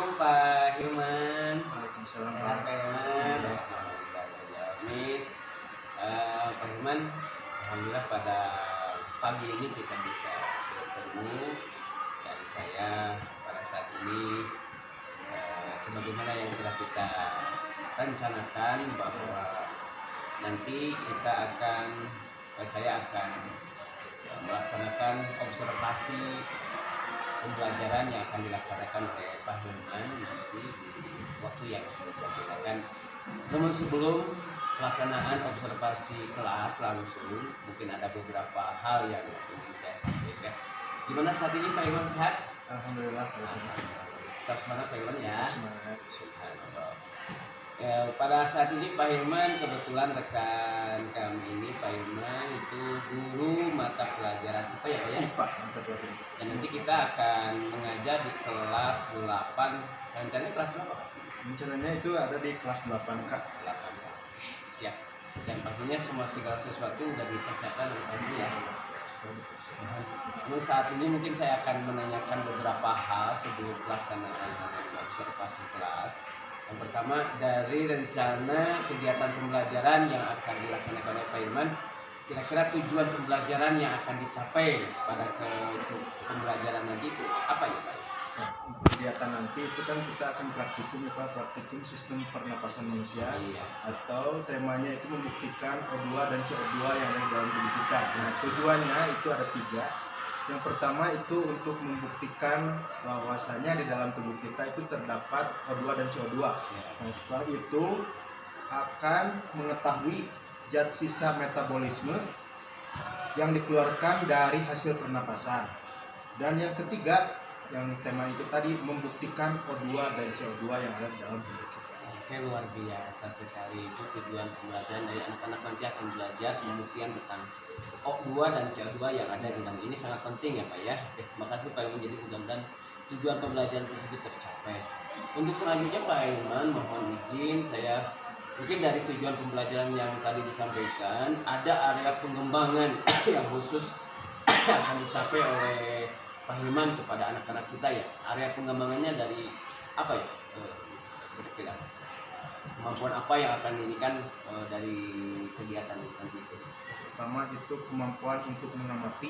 Assalamualaikum Pak Hilman. Waalaikumsalam. Sehat Pak Hilman. Amin. Pak Hilman, alhamdulillah pada pagi ini kita bisa bertemu dan saya pada saat ini sebagaimana yang telah kita rencanakan bahwa nanti saya akan melaksanakan observasi pembelajaran yang akan dilaksanakan oleh Pak Hilman nanti di waktu yang sudah dilakukan. Namun sebelum pelaksanaan observasi kelas langsung, mungkin ada beberapa hal yang ingin saya sampaikan. Gimana saat ini Pak Hilman, sehat? Alhamdulillah. Tetap semangat Pak Hilman ya. Semangat. Pada saat ini Pak Hilman, kebetulan rekan kami ini Pak Hilman itu guru mata pelajaran IPA ya Pak ya? IPA, mata pelajaran. Dan nanti kita akan mengajar di kelas 8. Rencananya kelas berapa? Rencananya itu ada di kelas 8 Kak. 8. Siap. Dan pastinya segala sesuatu udah dipersiapkan oleh Pak Hilman ya. Namun saat ini mungkin saya akan menanyakan beberapa hal sebelum pelaksanaan observasi kelas. Yang pertama, dari rencana kegiatan pembelajaran yang akan dilaksanakan oleh Pak Hilman, kira-kira tujuan pembelajaran yang akan dicapai pada pembelajaran nanti itu apa ya Pak? Kegiatan nanti itu kan kita akan praktikum ya Pak, praktikum sistem pernapasan manusia. Iya. Atau temanya itu membuktikan O2 dan CO2 yang ada di dalam tubuh kita. Nah, tujuannya itu ada 3. Yang pertama itu untuk membuktikan bahwasanya di dalam tubuh kita itu terdapat O2 dan CO2. Nah, setelah itu akan mengetahui zat sisa metabolisme yang dikeluarkan dari hasil pernapasan. Dan yang ketiga, yang tema itu tadi membuktikan O2 dan CO2 yang ada di dalam tubuh kita. Oke, luar biasa sekali. Itu tujuan pembelajaran dari anak-anak nanti akan belajar pembuktian tentang O2 dan CO2 yang ada di dalam ini sangat penting ya Pak ya. Oke, terima kasih Pak Hilman, jadi mudah-mudahan tujuan pembelajaran tersebut tercapai. Untuk selanjutnya Pak Hilman, mohon izin saya mungkin dari tujuan pembelajaran yang tadi disampaikan ada area pengembangan yang khusus akan dicapai oleh Pak Hilman kepada anak-anak kita ya. Area pengembangannya dari apa ya? Kira-kira kemampuan apa yang akan diinginkan dari kegiatan nanti itu? Pertama itu kemampuan untuk mengamati,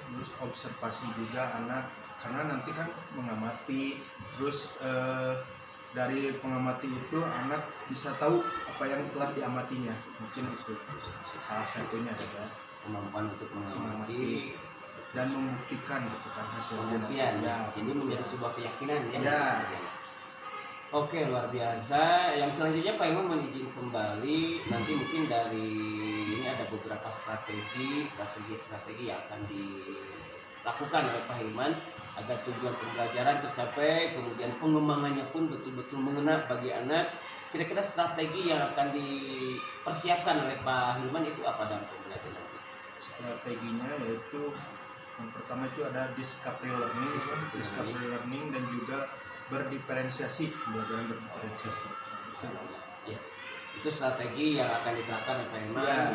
terus observasi juga anak, karena nanti kan mengamati, terus dari pengamati itu anak bisa tahu apa yang telah diamatinya, mungkin itu salah satunya adalah Kemampuan untuk mengamati dan membuktikan gitu kan hasilnya. pembuktian ya. Jadi menjadi sebuah keyakinan ya. Ya. Oke, luar biasa. Yang selanjutnya Pak Hilman menizin kembali nanti mungkin dari ini ada beberapa strategi yang akan dilakukan oleh Pak Hilman agar tujuan pembelajaran tercapai, kemudian pengembangannya pun betul-betul mengena bagi anak. Kira-kira strategi yang akan dipersiapkan oleh Pak Hilman itu apa dalam pembelajaran nanti? Strateginya yaitu yang pertama itu ada discovery learning dan juga berdiferensiasi, pembelajaran berdiferensiasi. Ya, itu strategi yang akan diterapkan oleh Pak Hilman. Ya.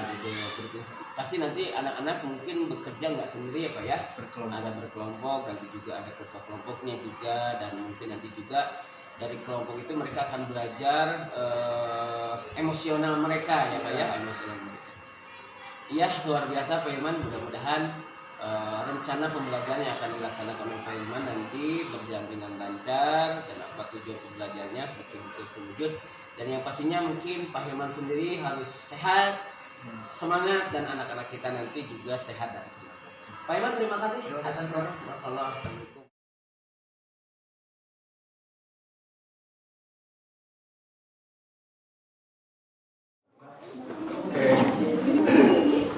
Pasti nanti anak-anak mungkin bekerja nggak sendiri ya Pak ya, ada berkelompok, nanti juga ada ketua kelompoknya juga, dan mungkin nanti juga dari kelompok itu mereka akan belajar emosional mereka ya Pak ya, emosional mereka. Iya, luar biasa Pak Hilman, mudah-mudahan rencana pembelajaran yang akan dilaksanakan oleh Pak Hilman nanti berjalan dengan lancar dan apa tujuan pembelajarannya betul-betul terwujud. Dan yang pastinya mungkin Pak Hilman sendiri harus sehat, semangat, dan anak-anak kita nanti juga sehat dan semangat. Pak Hilman, terima kasih atas waktu. Assalamualaikum.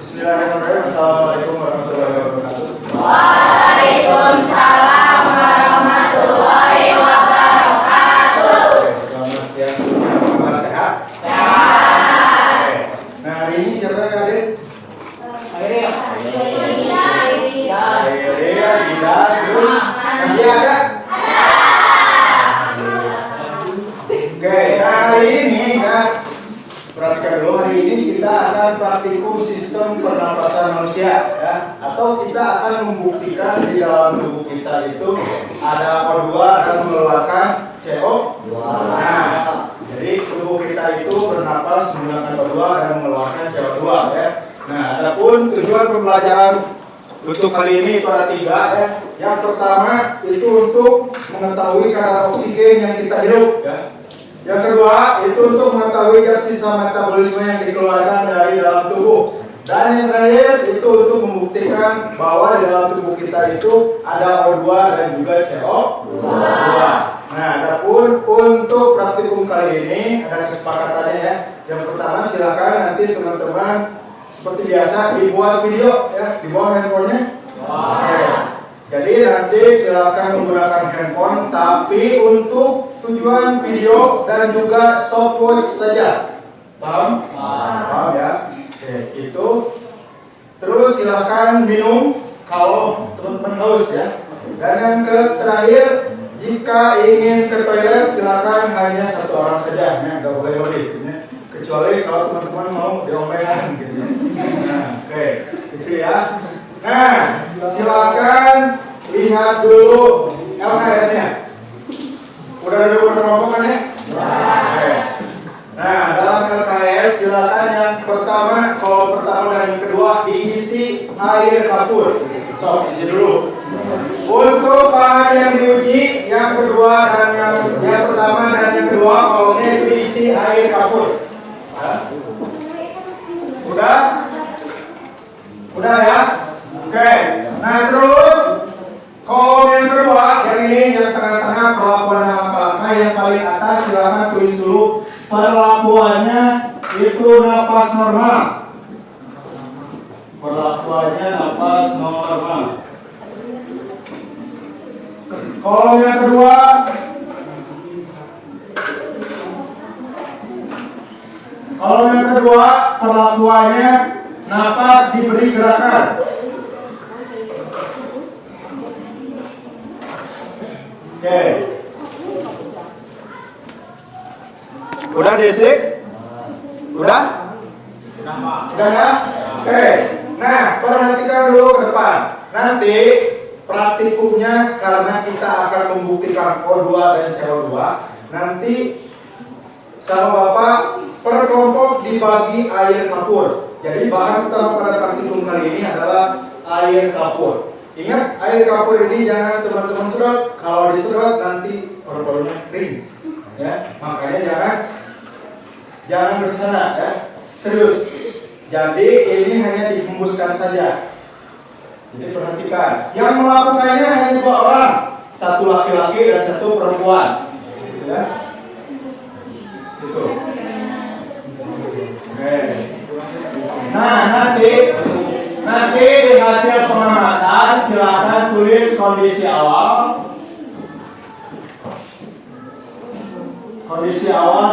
Bismillahirrahmanirrahim. Assalamualaikum warahmatullahi wabarakatuh. Waalaikumsalam warahmatullahi wabarakatuh. Selamat siang semuanya. Sehat? Sehat. Nah, hari ini siapa yang hadir? Akhirnya Gida, terus Nadia ada? Oke, nah hari ini kan perhatikan dulu, hari ini kita akan praktikum sistem pernapasan manusia ya, atau kita akan membuktikan di dalam tubuh kita itu ada O2 akan mengeluarkan pembelajaran untuk kali ini itu ada 3 ya. Yang pertama itu untuk mengetahui kadar oksigen yang kita hirup ya. Yang kedua itu untuk mengetahui sisa metabolisme yang dikeluarkan dari dalam tubuh. Dan yang terakhir itu untuk membuktikan bahwa di dalam tubuh kita itu ada O2 dan juga CO2. Nah, adapun untuk praktikum kali ini ada kesepakatannya ya. Yang pertama silakan nanti teman-teman seperti biasa dibuat video ya di bawah handphonenya. Oke. Jadi nanti silakan menggunakan handphone tapi untuk tujuan video dan juga stopwatch saja. Paham? Paham ya? Oke, itu. Terus silakan minum kalau teman-teman haus ya. Dan yang terakhir, jika ingin ke toilet silakan hanya 1 orang saja ya, nggak boleh lebih ya. Kecuali kalau teman-teman mau diomelkan gitu ya. Nah, oke, itu ya. Nah, silakan lihat dulu LKS-nya. Udah ada berkelompok ya? Oke. Nah, dalam LKS silakan yang pertama, kalau pertama dan yang kedua diisi air kapur. So, isi dulu. Untuk bahan yang diuji, yang kedua dan yang pertama dan yang kedua, kolomnya itu diisi air kapur. Udah? Udah ya? Oke. Nah, terus kolom yang kedua, yang ini yang tengah-tengah perlakuan langkah yang paling atas silakan tulis dulu. Perlakuannya itu napas normal. Perlakuannya napas normal. Kolom yang kedua, perlakuannya napas diberi gerakan. Oke. Udah desik? Udah? Udah ya? Oke. Nah, perhatikan dulu ke depan. Nanti praktikumnya karena kita akan membuktikan O2 dan CO2, nanti sama Bapak per kelompok dibagi air kapur. Jadi bahan utama pada praktikum kali ini adalah air kapur. Ingat, air kapur ini jangan teman-teman sedot. Kalau disedot nanti perutnya kering. Ya, makanya jangan bercanda ya. Serius. Jadi ini hanya dihembuskan saja. Jadi perhatikan, yang melakukannya hanya 2 orang, 1 laki-laki dan 1 perempuan. Gitu ya. Gitu. Oke. Nah, nanti di hasil pengamatan silakan tulis kondisi awal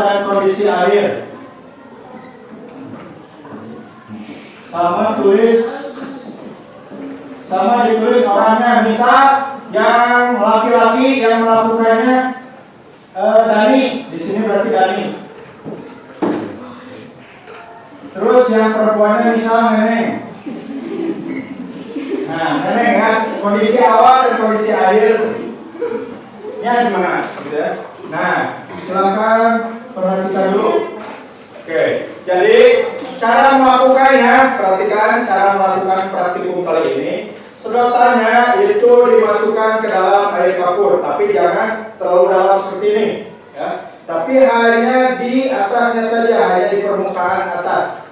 dan kondisi akhir. Sama ditulis orangnya. Misal yang laki-laki yang melakukannya Dani, di sini berarti Dani. Terus yang perempuannya misal Neneng. Nah, Neneng ya, kondisi awal dan kondisi akhirnya gimana? Gitu ya. Nah, silakan perhatikan dulu. Oke, jadi cara melakukannya, perhatikan cara melakukan praktikum kali ini. Sedotannya itu dimasukkan ke dalam air kapur, tapi jangan terlalu dalam seperti ini, ya. Tapi hanya di atasnya saja, hanya di permukaan atas.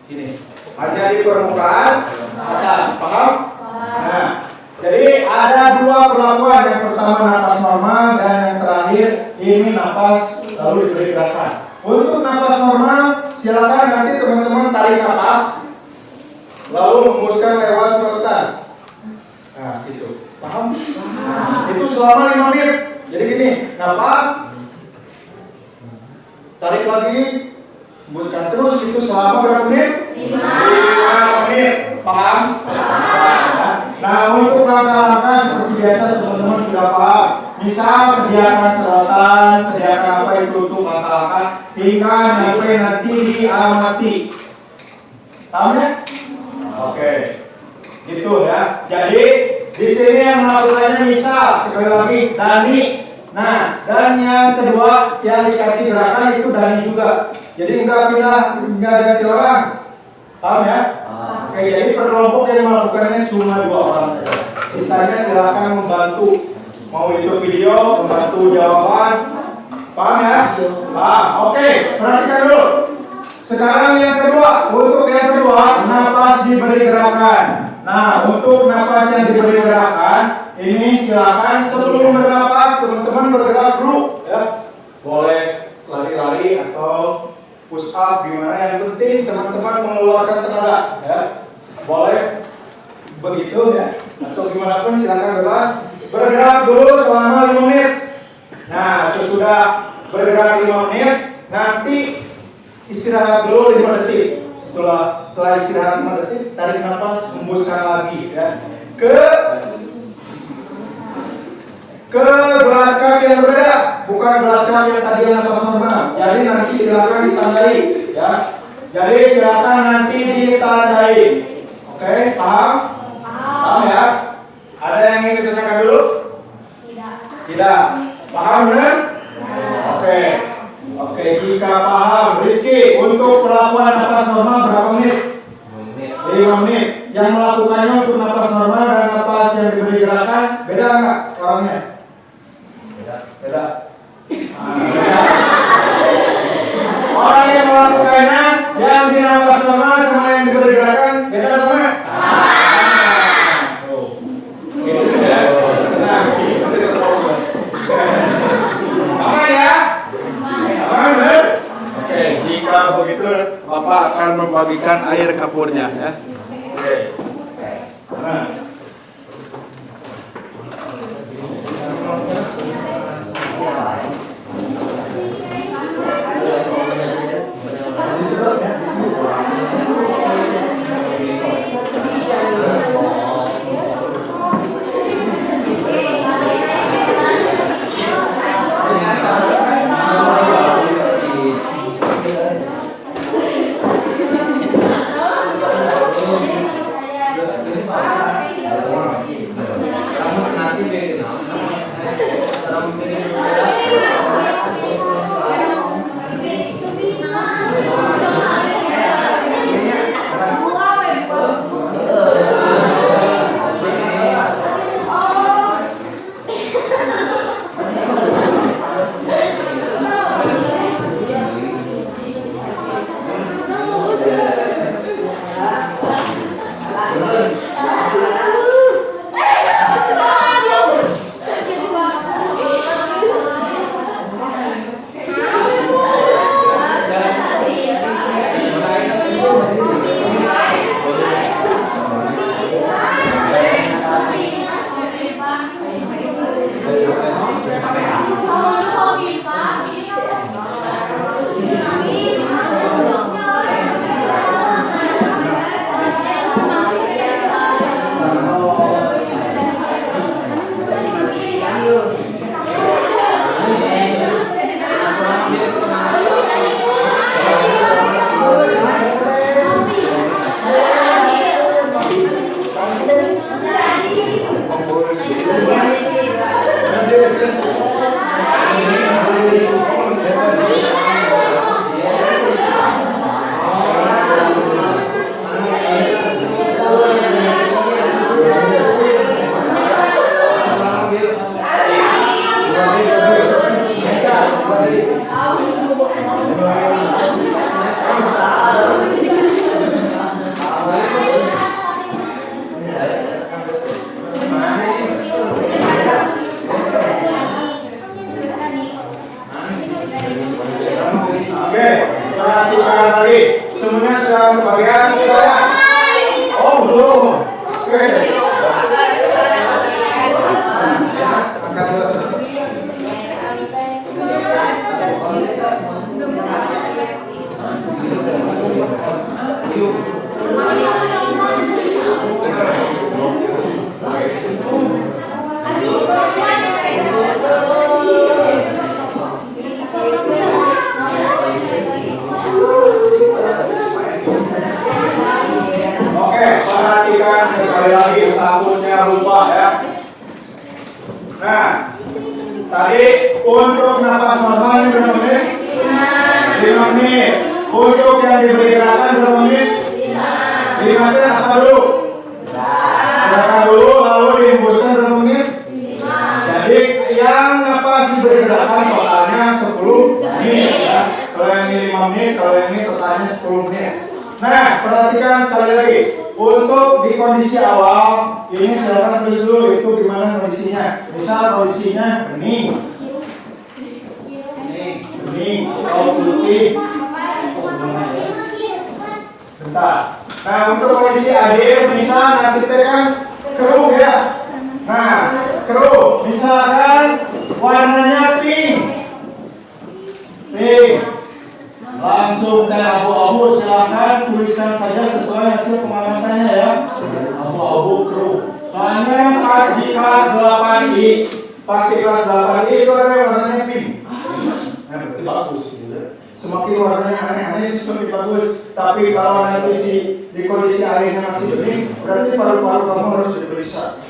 Ini, hanya di permukaan atas, paham? Nah, jadi ada 2 perlakuan. Yang pertama napas normal dan yang terakhir ini napas lalu diberi gerakan. Untuk napas normal, silakan nanti teman-teman tarik napas lalu hembuskan lewat sedotan. Nah, gitu. Paham? Itu selama 5 menit. Jadi gini, napas, tarik lagi, hembuskan terus. Itu selama berapa menit? 5 menit. Paham? Nah, untuk langkah-langkah seperti biasa teman-teman sudah paham. Misal sediakan sedotan, sediakan apa itu untuk langkah-langkah hingga sampai nanti diamati. Paham ya? Oke. Gitu ya. Jadi di sini yang melakukannya misal sekali lagi Dani. Nah, dan yang kedua yang dikasih gerakan itu Dani juga. Jadi enggak ganti orang. Paham ya? Oke, jadi per kelompok yang melakukannya cuma 2 orang saja. Sisanya silakan membantu. Mau itu video, membantu jawaban. Paham ya? Paham. Oke, perhatikan dulu. Sekarang yang kedua, untuk yang kedua, napas diberi gerakan. Nah, untuk napas yang diberi gerakan, ini silakan sebelum bernapas teman-teman bergerak dulu, ya. Boleh lari-lari atau push up, gimana, yang penting teman-teman mengeluarkan tenaga, ya. Boleh begitu ya, atau gimana pun silakan bebas. Bergerak dulu selama 5 menit. Nah, sesudah bergerak 5 menit, nanti istirahat dulu 5 detik. Setelah istirahat 5 detik, tarik nafas, hembuskan lagi, ya. Ke gelas cup yang berbeda, bukan gelas cup yang tadi yang nafas normal. Jadi nanti silakan ditandai, ya. Jadi silakan nanti ditandai. Oke, paham? Paham ya? Ada yang ingin ditanyakan dulu? Tidak. Paham benar? Oke. Oke, jika paham, Rizky, untuk perlakuan nafas normal berapa menit? 5 menit. Yang melakukannya untuk nafas normal dan nafas yang diberi gerakan, beda nggak orangnya? Beda. Beda. Orang yang melakukannya, yang di nafas normal sama yang diberi gerakan, beda sama? Gitu ya. Nah, aman ya? Aman benar? Oke, jika begitu Bapak akan membagikan air kapurnya, ya. Oke. Nah. Dimakan apa dulu? Gerakan dulu, lalu dihembuskan berapa menit? Jadi yang napas diberi gerakan totalnya 10 menit ya. Kalau yang ini 5 menit, kalau yang ini totalnya 10 menit. Nah, perhatikan sekali lagi. Untuk di kondisi awal, ini silakan tulis dulu itu gimana kondisinya. Misal kondisinya bening atau putih. Bentar. Nah, untuk kondisi akhir bisa nanti kan keruh ya. Nah, keruh misalkan warnanya pink. Langsung dan abu-abu silahkan tuliskan saja sesuai hasil pengamatannya ya. Abu-abu keruh. Soalnya pas di kelas 8I, itu ada yang warnanya pink. Nah, berarti bagus gitu. Semakin warnanya aneh-aneh itu semakin bagus. Tapi kalau nanti di kondisi airnya masih bening, berarti paru-paru kamu harus diperiksa.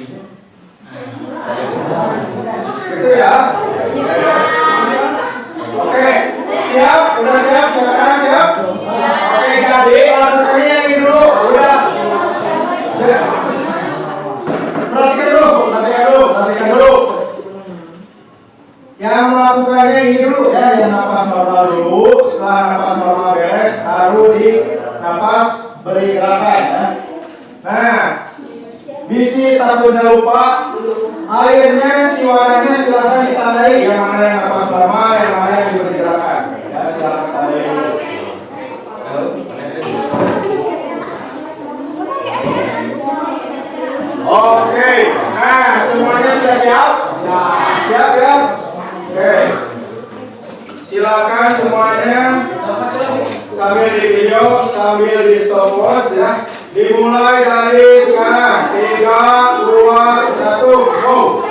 Gitu ya. Oke, siap? Udah siap? Sekarang siap? Oke, jadi lakukannya yang ini dulu. Udah. Perhatikan dulu. Yang melakukannya ini dulu ya, yang napas normal dulu. Setelah napas normal beres, baru di napas beri gerakan ya. Nah, bisi takutnya lupa. Airnya, si warnanya silakan ditandai yang mana yang napas normal, yang mana yang diberi gerakan. Ya, silakan tandai dulu. Oke, nah semuanya sudah siap? Siap ya? Oke, silakan semuanya sambil di video, sambil di stopwatch ya. Dimulai dari sekarang. 3, 2, 1, go.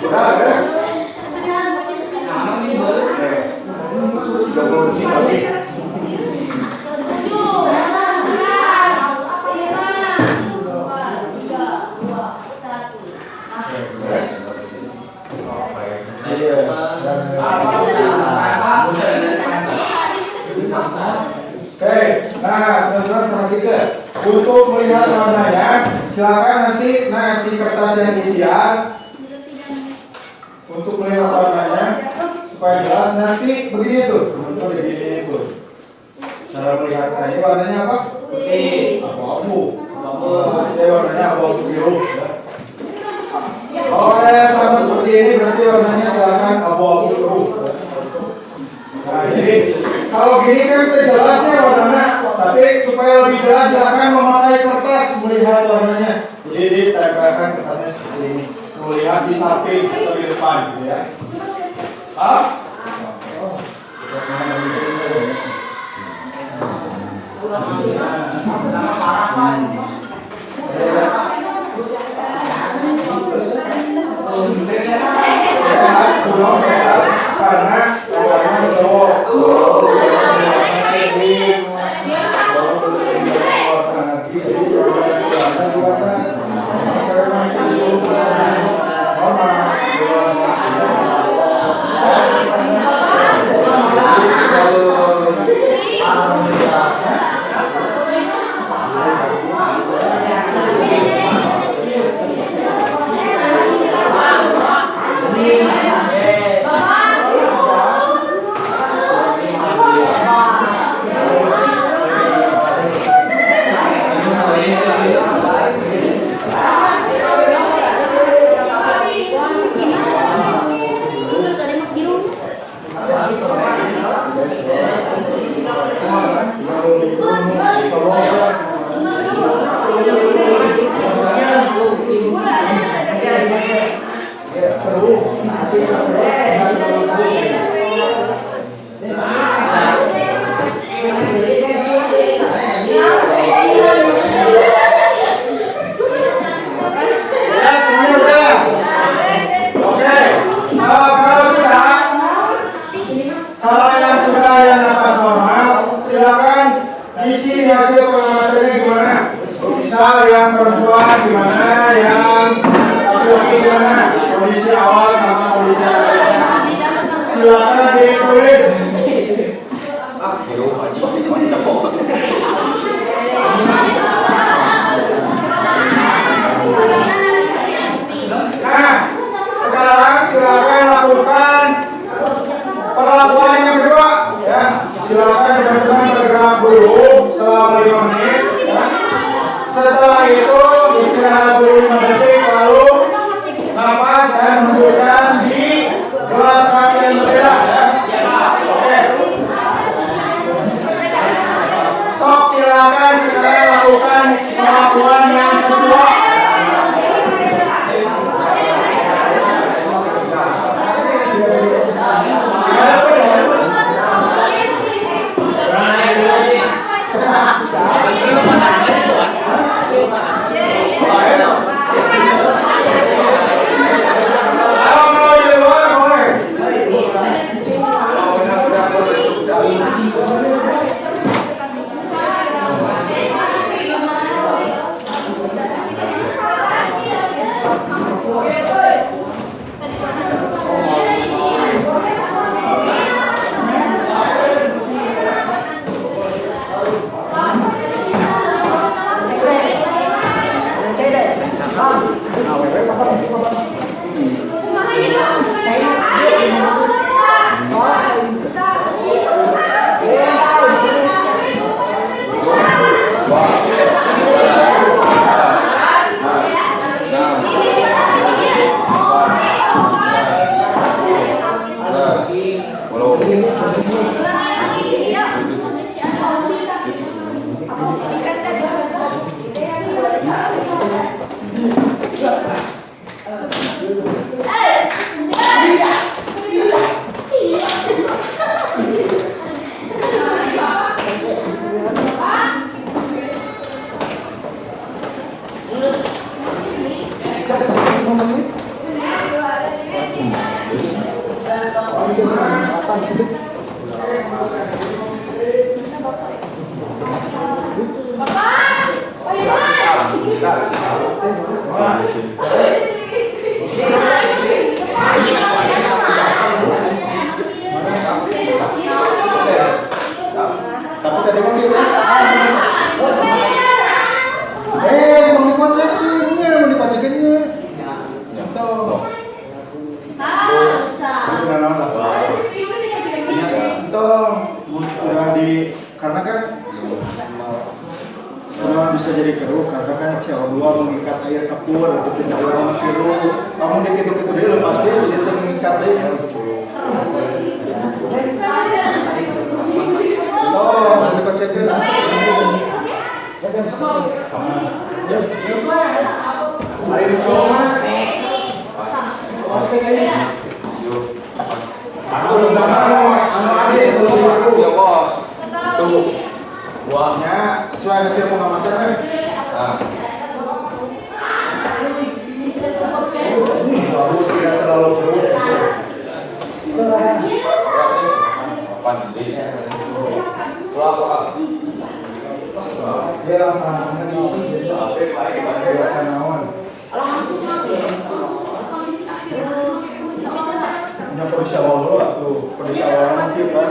Sudah, beres. Oke, nah teman-teman perhatikan. Untuk melihat warnanya, silakan nanti si kertas yang isian. Untuk melihat warnanya supaya jelas nanti begini tuh, teman-teman begini tuh. Cara melihatnya ini warnanya apa? Putih, abu-abu. Ini warnanya abu-abu biru. Kalau ada sama seperti ini berarti warnanya silakan abu-abu biru. Nah jadi kalau gini kan jelasnya warnanya, tapi supaya lebih jelas silakan memakai kertas melihat warnanya. Jadi ditempelkan kertasnya seperti ini, melihat di samping atau di depan, gitu ya. Karena isi hasil pengamatannya gimana? Misal yang perempuan gimana, yang laki-laki gimana? Kondisi awal sama kondisi akhirnya. Silakan ditulis. Nah, sekarang silakan lakukan perlakuan yang kedua, ya. Silakan teman-teman bergerak dulu selama 5 menit. Ya. Setelah itu istirahat dulu 5 detik, lalu napas dan hembuskan di gelas kaki yang berbeda. Ya. Tapi tadi kan kita mau dikocekinnya. Entah. Udah di karena kan udah bisa jadi keruh karena kan CO2 mengikat air kapur atau tidak orang keruh. Kamu dikit-dikit dia lepas dia bisa mengikat dia. Oh, dikocekin. Mari dicoba. Aku ya bos. Tunggu. Buahnya sesuai hasil pengamatan kan? Baru tidak terlalu keruh. Polisi awal dulu atau polisi awal nanti kan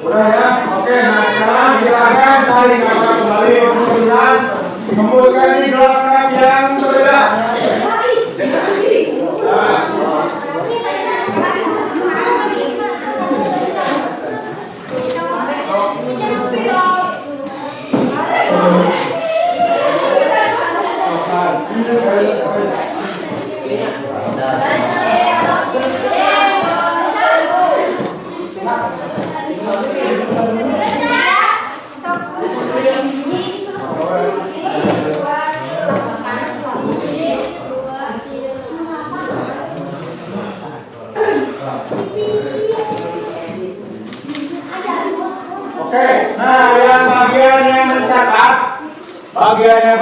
Udah ya, oke. Nah sekarang silakan tarik nafas kembali, hembuskan di gelas cup yang berbeda.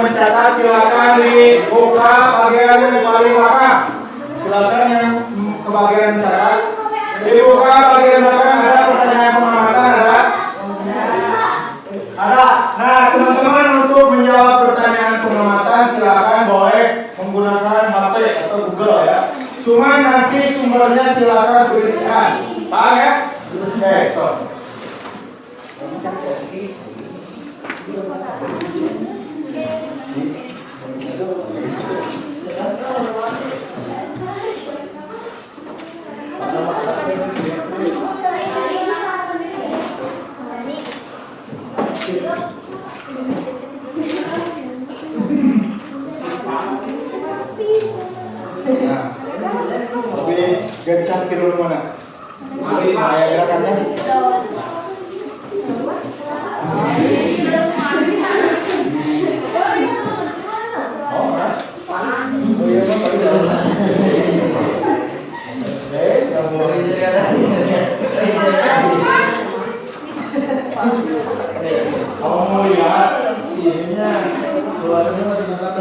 mencatat silakan dibuka bagian yang paling belakang. Silakan yang ke bagian mencatat. Dibuka bagian belakang, ada pertanyaan pengamatan ada? Ada. Nah, teman-teman untuk menjawab pertanyaan pengamatan silakan boleh menggunakan HP atau Google ya. Cuma nanti sumbernya silakan tuliskan. Paham ya? Oke, so. Lebih gencar ke dulu mana? Kayak gerakannya. Kamu lihat sininya keluarnya masih nggak.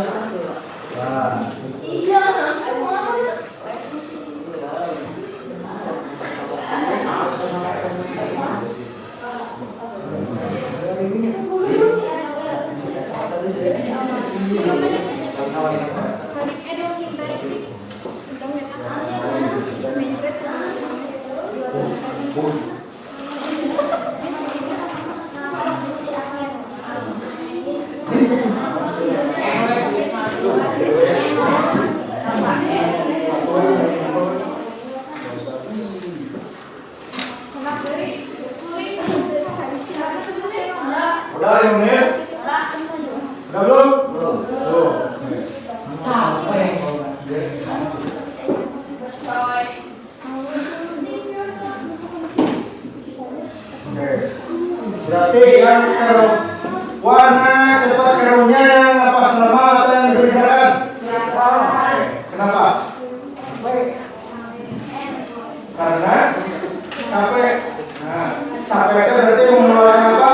Udah 5 menit? Udah belum? Belum. Capek. Oke. Berarti yang warna cepat kerunya yang apa normal atau yang bergerakan? Kenapa? Karena capek. Nah, capek itu berarti mengeluarkan apa?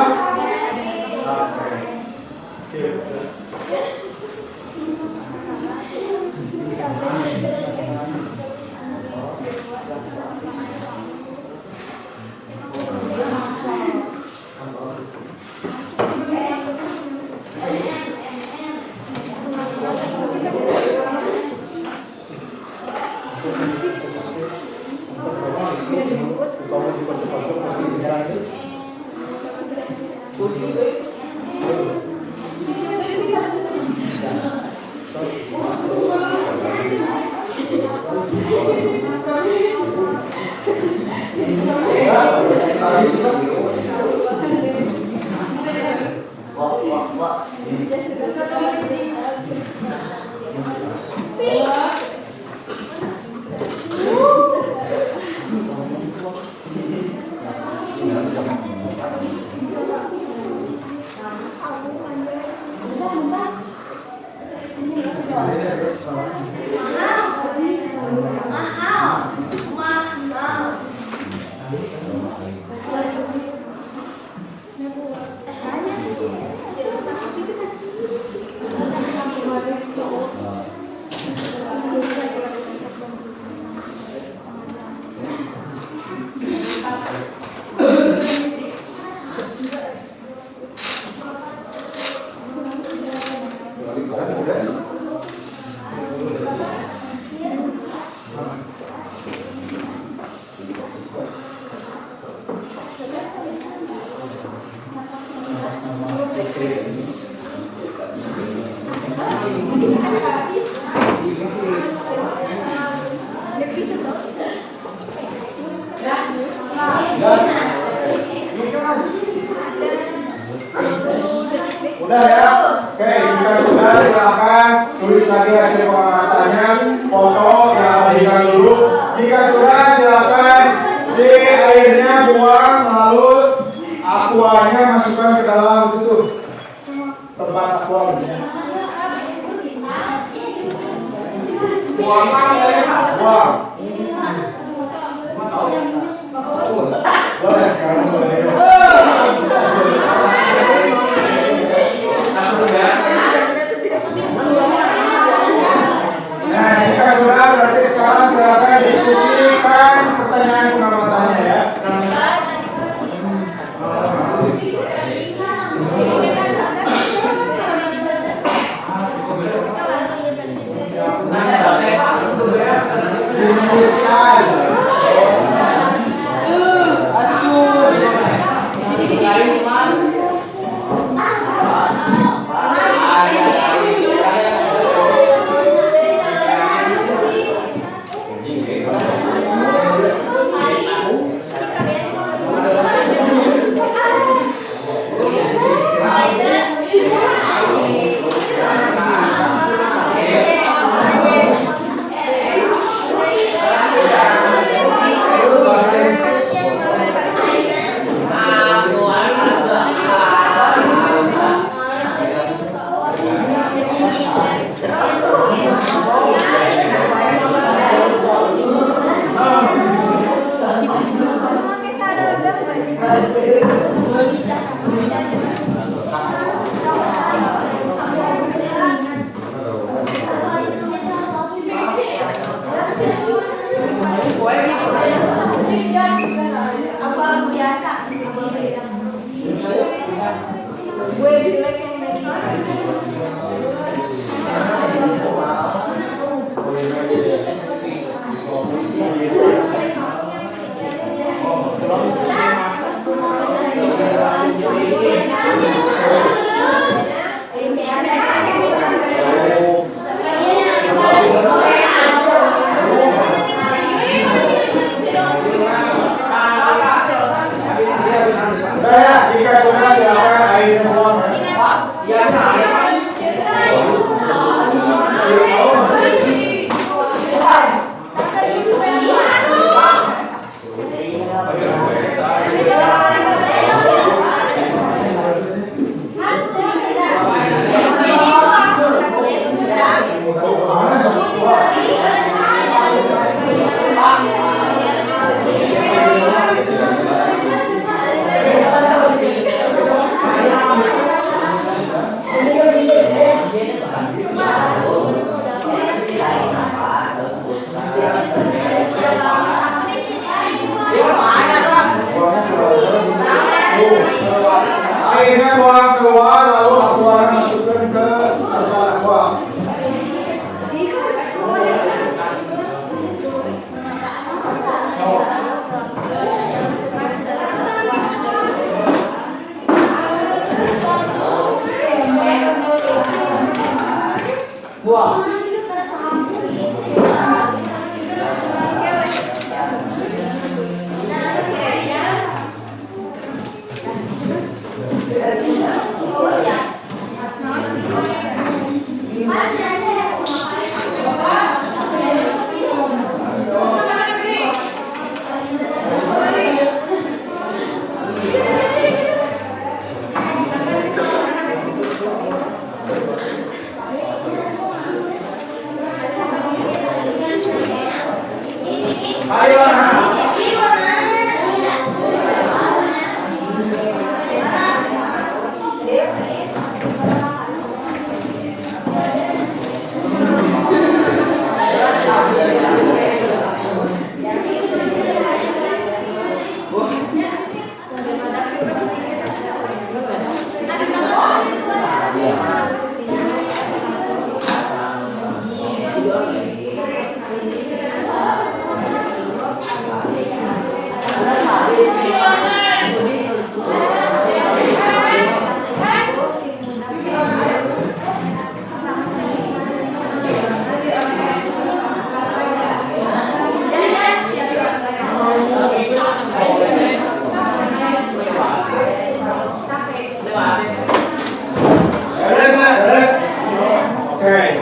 Udah ya? Oke, jika sudah silakan tulis lagi hasil pengamatannya, foto ya berikan dulu. Jika sudah silakan si airnya buang, lalu aquanya masukkan ke dalam itu tempat aqua ya. Buang. Boleh sekarang boleh. Ayo anak.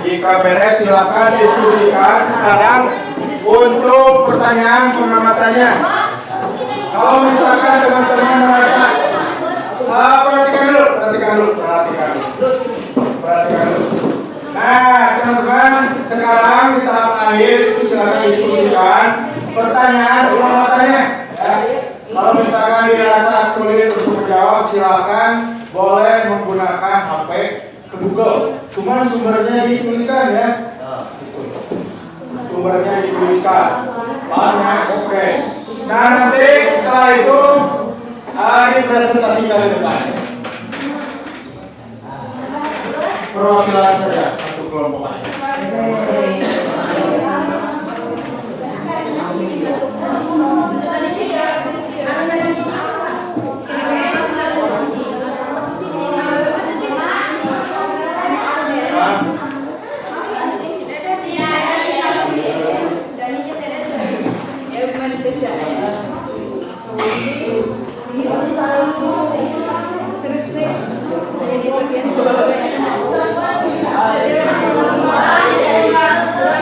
Jika beres silakan diskusikan sekarang untuk pertanyaan pengamatannya. Kalau misalkan teman-teman merasa perhatikan dulu. Nah, teman-teman, sekarang di tahap akhir itu silakan diskusikan pertanyaan pengamatannya. Ya. Kalau misalkan dirasa sulit untuk menjawab, silakan boleh menggunakan HP ke Google. Cuman sumbernya dituliskan ya. Sumbernya dituliskan. Banyak, oke. Nah, nanti setelah itu dipresentasikan di depan. Perwakilan saja satu kelompok aja. Terus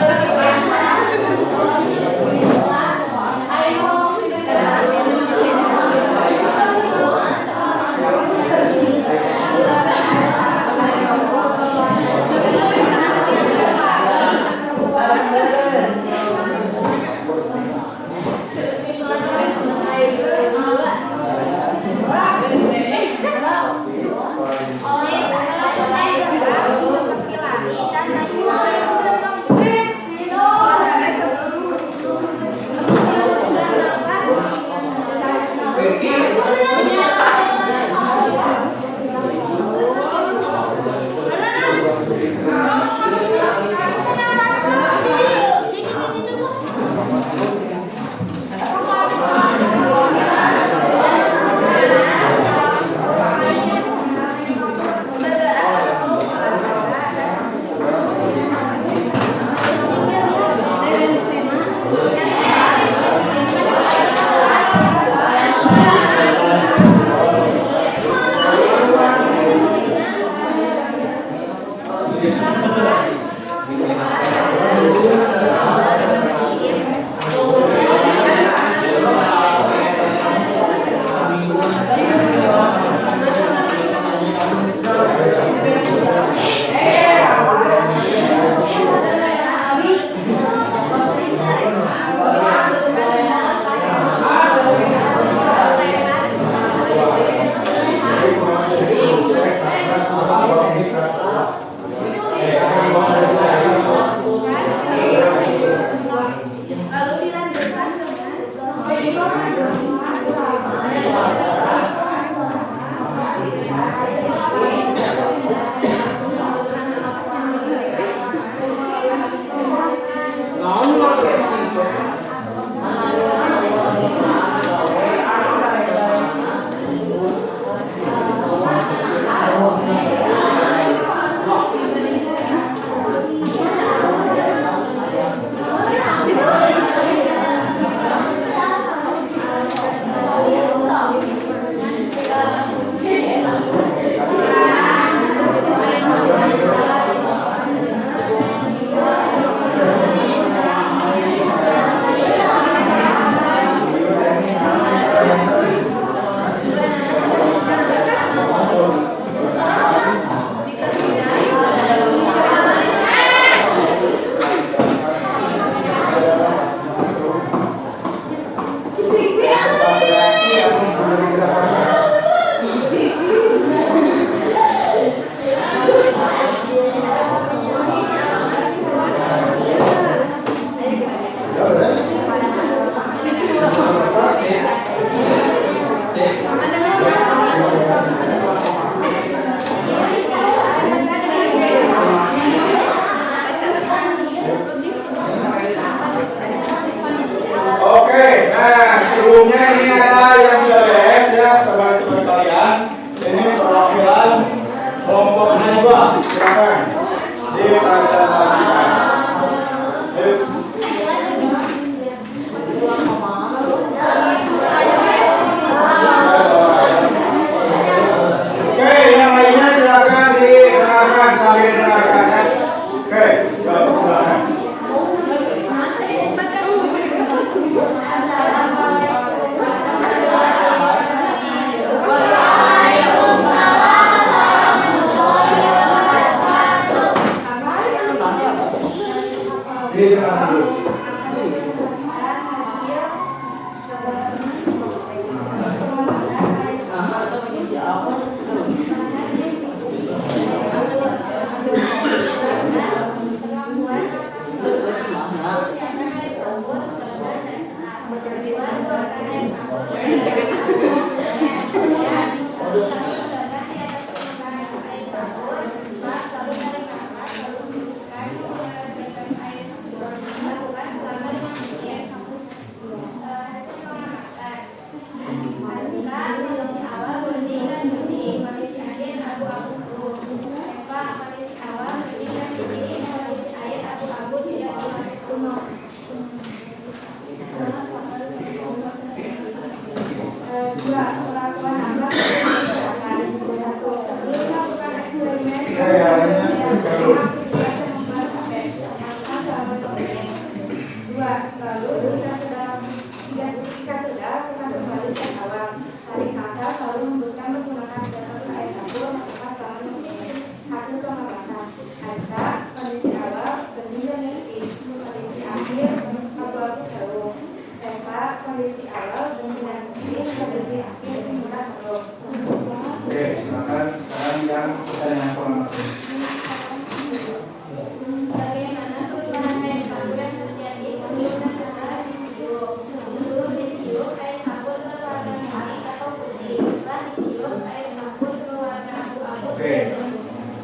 sebelumnya ini ada yang sudah beres ya sebagai teman kalian. Ini perwakilan kelompok Najwa, silakan dipresentasikan. Oke, yang lainnya silakan didengarkan, saling dengarkan ya. Oke, silakan. Didengarkan dulu.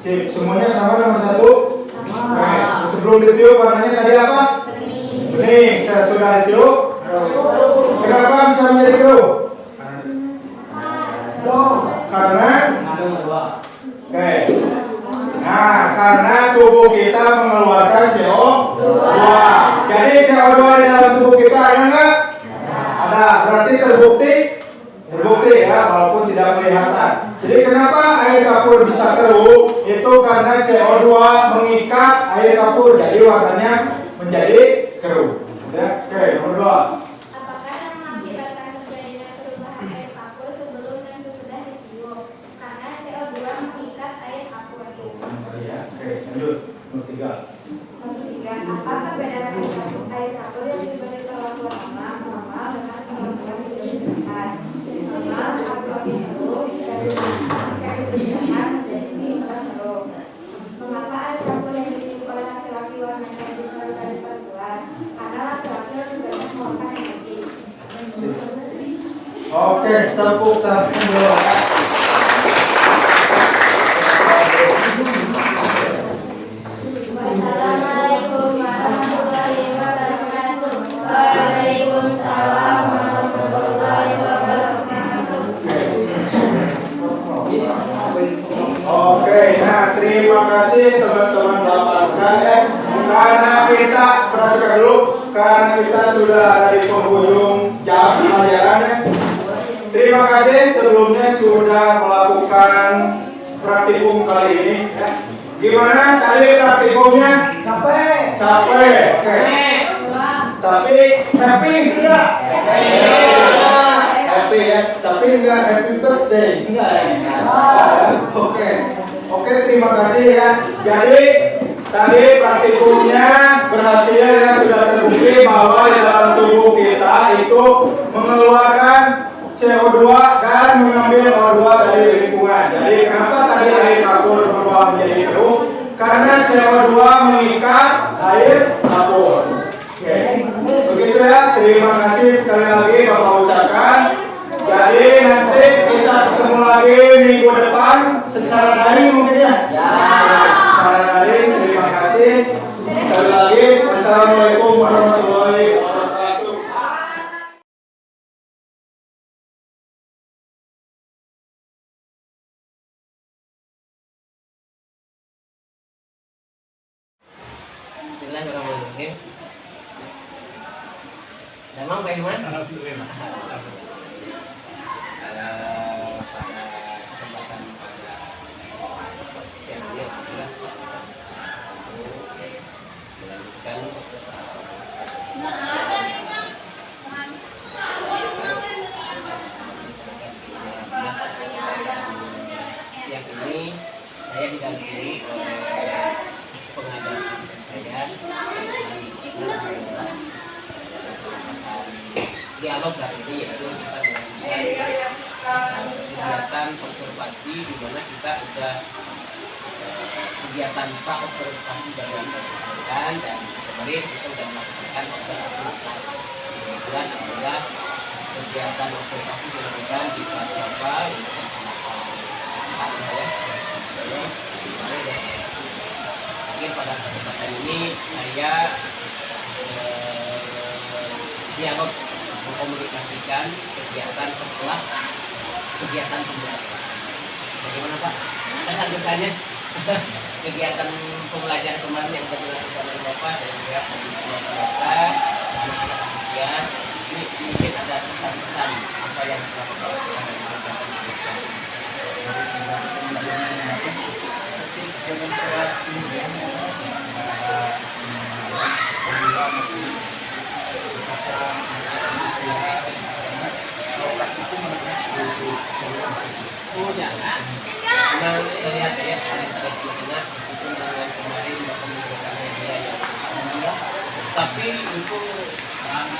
Sip, semuanya sama nomor 1? Oke, sebelum ditiup warnanya tadi apa? Bening. Sudah ditiup? Kenapa bisa menjadi keruh? Karena? Oke. Nah, karena tubuh kita mengeluarkan CO2. Jadi CO2 di dalam tubuh kita ada nggak? Ada. Berarti terbukti? Terbukti ya, walaupun tidak kelihatan. Jadi kenapa air kapur bisa keruh? Itu karena CO2 mengikat air kapur, jadi warnanya menjadi keruh. Ya, oke, nomor 2. Apakah yang mengakibatkan terjadinya perubahan air kapur sebelum dan sesudah ditiup? Karena CO2 mengikat air kapur. Ya, oke, lanjut. Nomor 3. Nomor 3. Apa perbedaan air kapur yang diberi perlakuan normal dengan perlakuan yang dijelaskan? Normal, abu-abu itu bisa diberikan menjadi timah keruh. Mengapa air kapur yang ditiup oleh laki-laki warnanya lebih keruh dari perempuan? Karena laki-laki lebih banyak mengeluarkan energi. Oke, tepuk tangan dulu. Wassalamualaikum warahmatullahi wabarakatuh. Waalaikumsalam warahmatullahi wabarakatuh. Oke, nah terima kasih teman-teman dapatkan ya. Karena kita perhatikan dulu, karena kita sudah ada di penghujung jam pelajaran ya. Terima kasih sebelumnya sudah melakukan praktikum kali ini ya. Gimana tadi praktikumnya? Capek. Oke. Tapi happy enggak? Happy ya. Tapi enggak happy birthday, enggak ya? Oke, terima kasih ya. Jadi tadi praktikumnya berhasil ya, sudah terbukti bahwa di dalam tubuh kita itu mengeluarkan CO2 dan mengambil O2 dari lingkungan. Jadi kenapa tadi air kapur berubah menjadi keruh? Karena CO2 mengikat air kapur. Oke, begitu ya. Terima kasih sekali lagi Bapak ucapkan. Jadi nanti kita ketemu lagi minggu depan secara daring mungkin ya. Secara daring. Terima kasih sekali lagi. Wassalamualaikum warahmatullahi wabarakatuh. Bismillahirrahmanirrahim. Damang Pak Iman. Pada kesempatan pada siang ini alhamdulillah melanjutkan siang ini saya didampingi oleh pengajar saya dialog kali ini, yaitu kita melakukan kegiatan konservasi di mana kita sudah kegiatan pra observasi dari kesehatan, dan kemarin kita sudah melakukan observasi. Kemudian adalah kegiatan observasi dilakukan di kelas berapa mungkin pada kesempatan ini saya dialog mengkomunikasikan kegiatan setelah kegiatan pembelajaran. Bagaimana Pak? Kesan-kesannya kegiatan pembelajaran kemarin yang sudah dilakukan oleh Bapak, saya lihat luar biasa, sangat antusias. Ini mungkin ada kesan-kesan apa yang telah Bapak lakukan dari kegiatan pembelajaran. Oh jangan. Memang lihat ya, ada tengah itu dengan kemarin Bapak menggunakan media yang alhamdulillah. Tapi itu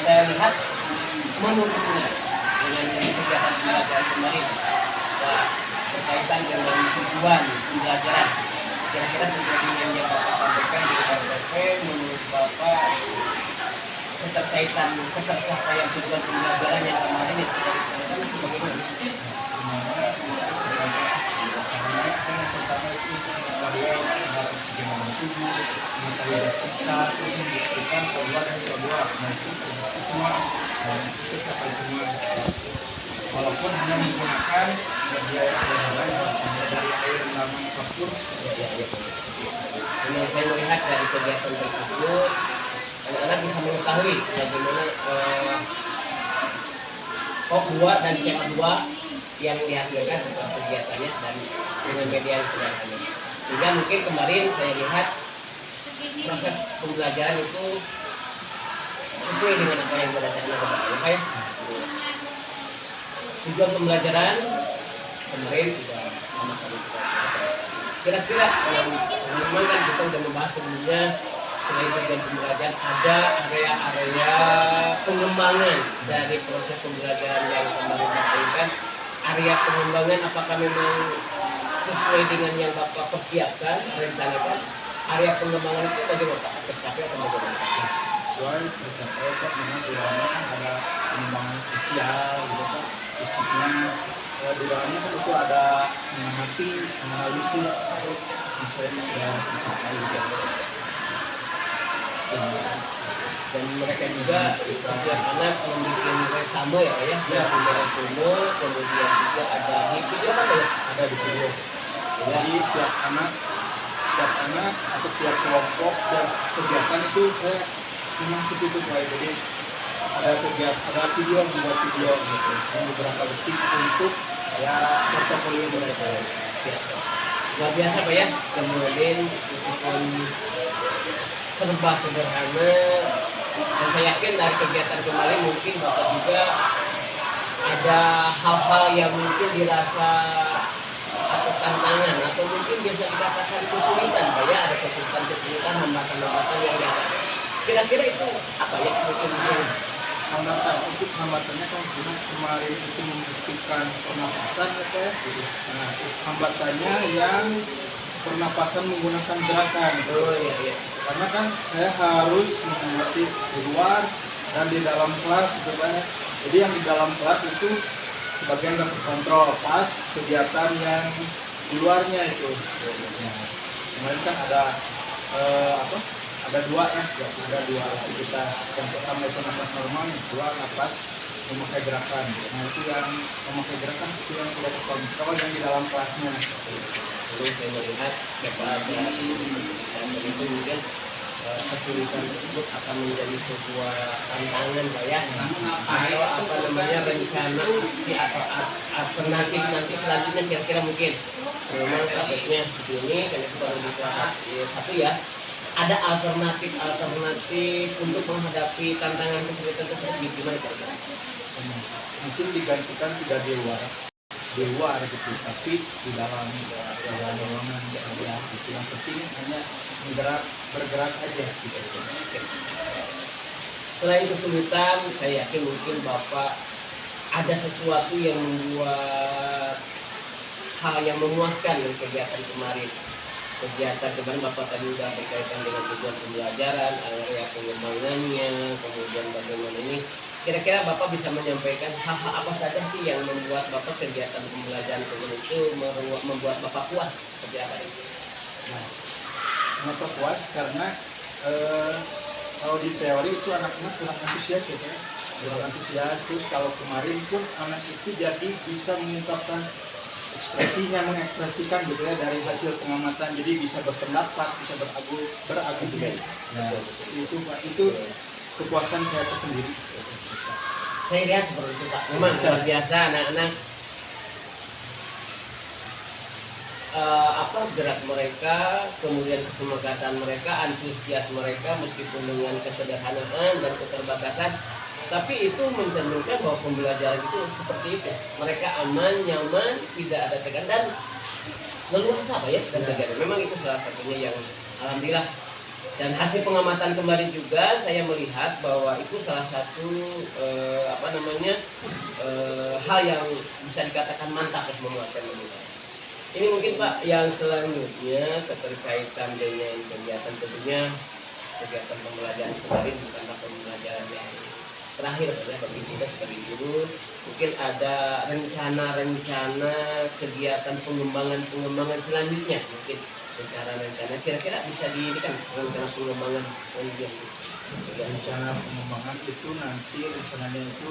saya lihat menurutnya dengan kegiatan pembelajaran kemarin berkaitan dengan tujuan pembelajaran. Kira-kira seperti yang Bapak sampaikan di RPP, menurut Bapak keterkaitan ketercapaian tujuan pembelajaran yang kemarin itu dari bagaimana? Walaupun hanya menggunakan media yang lain dari air laman kapur. Ini saya melihat dari kegiatan tersebut anak-anak bisa mengetahui bagaimana POK 2 dan CEPA 2 yang dihasilkan setelah kegiatannya dan dengan media yang sederhana. Sehingga mungkin kemarin saya lihat proses pembelajaran itu sesuai dengan apa yang berdasarkan Bapak ya. Tujuan pembelajaran kemarin sudah sama-sama kira-kira memang kan kita sudah membahas sebelumnya selain tujuan pembelajaran ada area-area pengembangan dari proses pembelajaran yang kemarin dilakukan. Area pengembangan apakah memang sesuai dengan yang Bapak persiapkan, rencanakan? Area pengembangan itu bagaimana Pak? Tercapai atau bagaimana? Sesuai tercapai Pak, memang di dalamnya ada pengembangan sosial gitu Pak. Isinya di dalamnya kan itu ada mengamati, analisis, misalnya sudah dicapai gitu. Dan mereka juga setiap anak membuat resume ya, resume, kemudian juga ada di video apa ya? Ada di video. Jadi tiap anak atau tiap kelompok, tiap kegiatan itu saya memang seperti itu Pak. Jadi ada video, membuat video gitu, yang beberapa detik untuk ya portofolio mereka. Luar biasa Pak ya, kemudian meskipun serba sederhana, dan saya yakin dari kegiatan kemarin mungkin Bapak juga ada hal-hal yang mungkin dirasa atau tantangan atau mungkin bisa dikatakan kesulitan Pak ya, ada kesulitan, hambatan-hambatan yang ada. Kira-kira itu apa ya mungkin hambatannya kan kemarin itu membuktikan pernapasan ya Pak. Nah, hambatannya yang pernapasan menggunakan gerakan. oh iya. Karena kan saya harus mengamati di luar dan di dalam kelas gitu kan. Jadi yang di dalam kelas itu sebagian dapat kontrol, pas kegiatan yang di luarnya itu. Kemarin kan ada ada dua aktivitas. Yang pertama itu napas normal, yang kedua napas memakai gerakan. Nah itu yang memakai gerakan itu yang tidak terkontrol yang di dalam kelasnya. Lalu saya melihat kepada dan begitu kemudian kesulitan tersebut akan menjadi sebuah tantangan Pak ya, atau apa namanya rencana aksi atau alternatif nanti selanjutnya kira-kira mungkin memang prakteknya seperti ini karena itu baru di kelas 1 ya, ada alternatif untuk menghadapi tantangan kesulitan tersebut gimana kira-kira? Mungkin digantikan tidak di luar gitu, tapi di dalam ruangan ya gitu. Yang penting hanya bergerak aja gitu. Selain kesulitan, saya yakin mungkin Bapak ada sesuatu yang membuat hal yang memuaskan dari kegiatan kemarin. Kegiatan kemarin Bapak tadi sudah berkaitan dengan tujuan pembelajaran, area pengembangannya, kemudian bagaimana ini. Kira-kira Bapak bisa menyampaikan hal-hal apa saja sih yang membuat Bapak kegiatan pembelajaran kemarin itu membuat Bapak puas seperti apa ini? Nah, kenapa puas? Karena kalau di teori itu anak-anak kurang antusias ya, kurang antusias. Terus kalau kemarin pun anak itu jadi bisa mengungkapkan ekspresinya, mengekspresikan gitu ya dari hasil pengamatan, jadi bisa berpendapat, bisa berargumen. Nah, itu kepuasan saya tersendiri. Saya lihat seperti itu Pak, memang luar biasa anak-anak gerak mereka, kemudian kesemangatan mereka, antusias mereka meskipun dengan kesederhanaan dan keterbatasan, tapi itu mencerminkan bahwa pembelajaran itu seperti itu. Mereka aman, nyaman, tidak ada tekan dan leluasa Pak ya, dan tegan. Memang itu salah satunya yang alhamdulillah. Dan hasil pengamatan kemarin juga saya melihat bahwa itu salah satu hal yang bisa dikatakan mantap ya memuaskan mereka. Ini mungkin Pak yang selanjutnya keterkaitan dengan kegiatan tentunya kegiatan pembelajaran kemarin bukanlah pembelajaran yang terakhir ya bagi kita sebagai guru. Mungkin ada rencana kegiatan pengembangan selanjutnya mungkin. Secara rencana kira-kira bisa diberikan rencana pengembangan rencana pengembangan itu nanti rencananya itu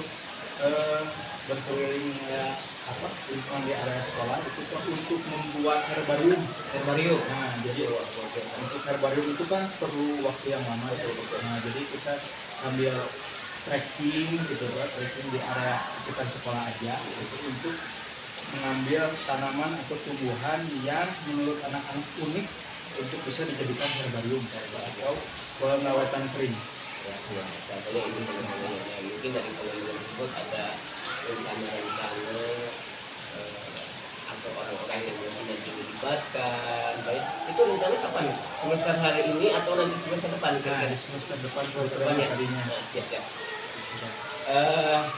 berkeliling lingkungan di area sekolah itu kan untuk membuat herbarium. Nah, jadi untuk herbarium itu kan perlu waktu yang lama. Nah, jadi kita sambil trekking gitu ya, trekking di area sekitar sekolah aja gitu, untuk mengambil tanaman atau tumbuhan yang menurut anak-anak unik untuk bisa dijadikan herbarium atau pengawetan kering. Ya, misalnya ini pengembangannya mungkin dari pengembangan tersebut ada rencana atau orang-orang yang mungkin nanti dilibatkan. Baik, itu rencana kapan? Semester hari ini atau nanti semester depan? Nah, semester depan ya. Nah, siap.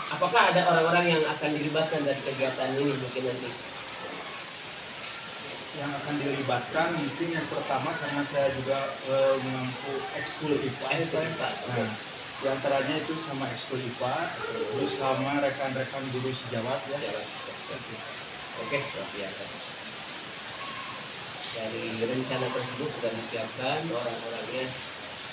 Apakah ada orang-orang yang akan dilibatkan dari kegiatan ini mungkin nanti? Yang akan dilibatkan mungkin yang pertama karena saya juga mengampu ekskul IPA. Nah, di antaranya itu sama ekskul IPA, terus sama rekan-rekan guru sejawat ya. Oke, luar biasa. Dari rencana tersebut sudah disiapkan orang-orangnya.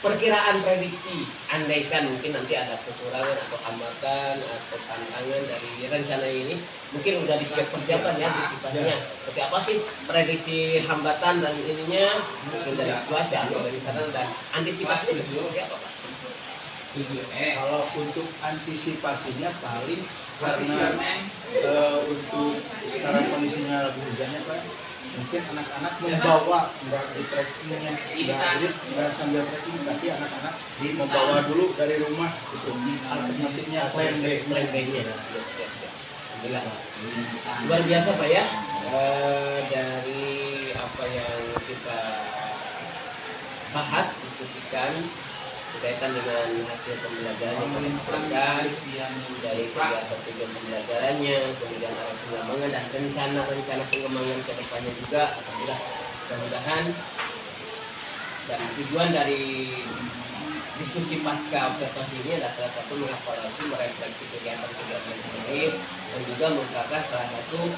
Perkiraan prediksi, andaikan mungkin nanti ada kekurangan atau hambatan atau tantangan dari rencana ini, mungkin udah persiapan ya antisipasinya. Seperti apa sih prediksi hambatan dan ininya, mungkin dari cuaca atau dari sana dan antisipasinya seperti apa Pak? Kalau untuk antisipasinya paling karena untuk sekarang kondisinya lagi hujannya Pak, mungkin anak-anak membawa nggak di trekkingnya nggak sambil trekking, tapi anak-anak membawa dulu dari rumah itu alternatifnya plan B-nya. Alhamdulillah. Luar biasa Pak ya, dari apa yang kita bahas, diskusikan berkaitan dengan hasil pembelajaran yang kita lakukan, dari kegiatan tujuan pembelajarannya, kemudian arah pengembangan dan rencana pengembangan ke depannya juga. Alhamdulillah, mudah-mudahan dan tujuan dari diskusi pasca observasi ini adalah salah satu mengevaluasi, merefleksi kegiatan-kegiatan ini dan juga merupakan salah satu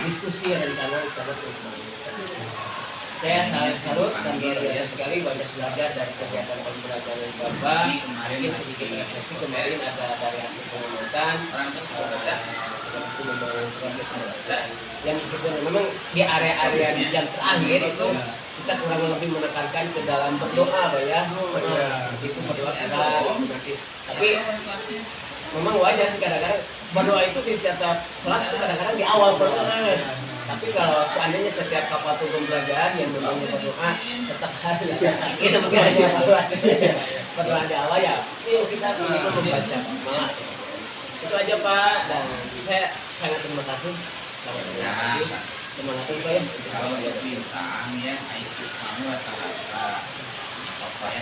diskusi rencana pengembangan. Saya salut dan luar biasa sekali banyak belajar dari kegiatan pembelajaran Bapak. Mungkin sedikit refleksi kemarin ada dari hasil pengamatan yang meskipun memang di area-area di jam terakhir itu kita kurang lebih menekankan ke dalam berdoa Pak ya. Itu berdoa kita nanti. Tapi memang wajar sih kadang-kadang berdoa itu di setiap kelas itu kadang-kadang di awal berdoa. Tapi kalau seandainya setiap kapal turun belajar yang namanya berdoa tetap harus kita mungkin hanya berdoa di awal ya. Yuk kita itu membaca malah. Itu aja Pak, dan saya sangat terima kasih. Semangat Pak ya. Kalau dia bintang ya, itu kamu rata-rata apa ya?